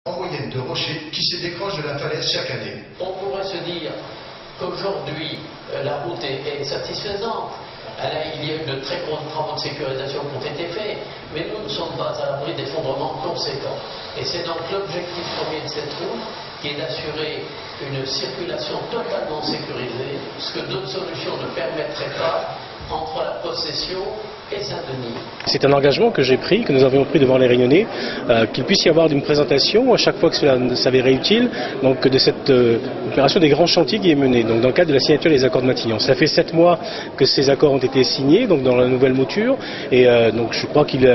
En moyenne de rochers qui se décrochent de la falaise chaque année. On pourrait se dire qu'aujourd'hui la route est satisfaisante. Il y a eu de très gros travaux de sécurisation qui ont été faits, mais nous ne sommes pas à l'abri d'effondrements conséquents. Et c'est donc l'objectif premier de cette route qui est d'assurer une circulation totalement sécurisée, ce que d'autres solutions ne permettraient pas entre la possession et Saint-Denis. C'est un engagement que j'ai pris, que nous avions pris devant les Réunionnais, qu'il puisse y avoir une présentation à chaque fois que cela s'avérait utile, donc de cette opération des grands chantiers qui est menée, donc dans le cadre de la signature des accords de Matignon. Ça fait 7 mois que ces accords ont été signés, donc dans la nouvelle mouture, et donc je crois qu'il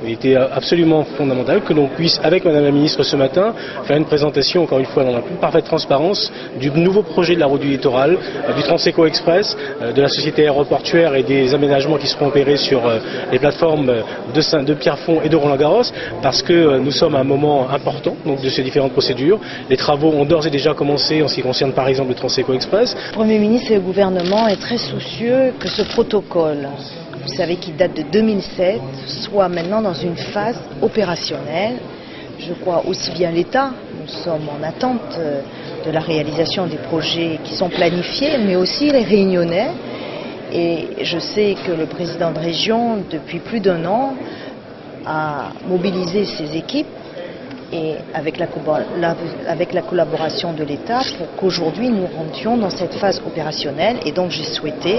était absolument fondamental que l'on puisse, avec Madame la Ministre ce matin, faire une présentation, encore une fois, dans la plus parfaite transparence, du nouveau projet de la route du littoral, du Transeco Express, de la société aéroportuaire et des aménagements qui seront opérés sur les plateformes de Pierrefonds et de Roland-Garros, parce que nous sommes à un moment important donc, de ces différentes procédures. Les travaux ont d'ores et déjà commencé en ce qui concerne par exemple le Transeco Express. Le Premier ministre et le gouvernement est très soucieux que ce protocole, vous savez qu'il date de 2007, soit maintenant dans une phase opérationnelle. Je crois aussi bien l'État, nous sommes en attente de la réalisation des projets qui sont planifiés, mais aussi les Réunionnais. Et je sais que le président de région, depuis plus d'1 an, a mobilisé ses équipes et avec la collaboration de l'État pour qu'aujourd'hui nous rentrions dans cette phase opérationnelle. Et donc j'ai souhaité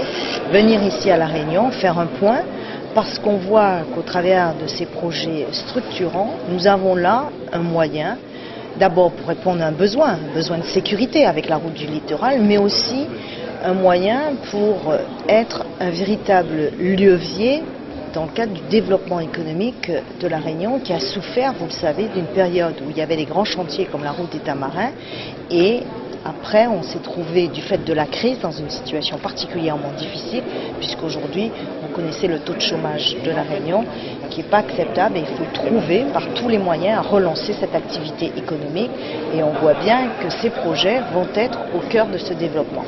venir ici à La Réunion, faire un point, parce qu'on voit qu'au travers de ces projets structurants, nous avons là un moyen, d'abord pour répondre à un besoin de sécurité avec la route du littoral, mais aussi un moyen pour être un véritable levier dans le cadre du développement économique de La Réunion qui a souffert, vous le savez, d'une période où il y avait des grands chantiers comme la route des Tamarins et après on s'est trouvé du fait de la crise dans une situation particulièrement difficile puisqu'aujourd'hui vous connaissez le taux de chômage de La Réunion qui n'est pas acceptable et il faut trouver par tous les moyens à relancer cette activité économique et on voit bien que ces projets vont être au cœur de ce développement.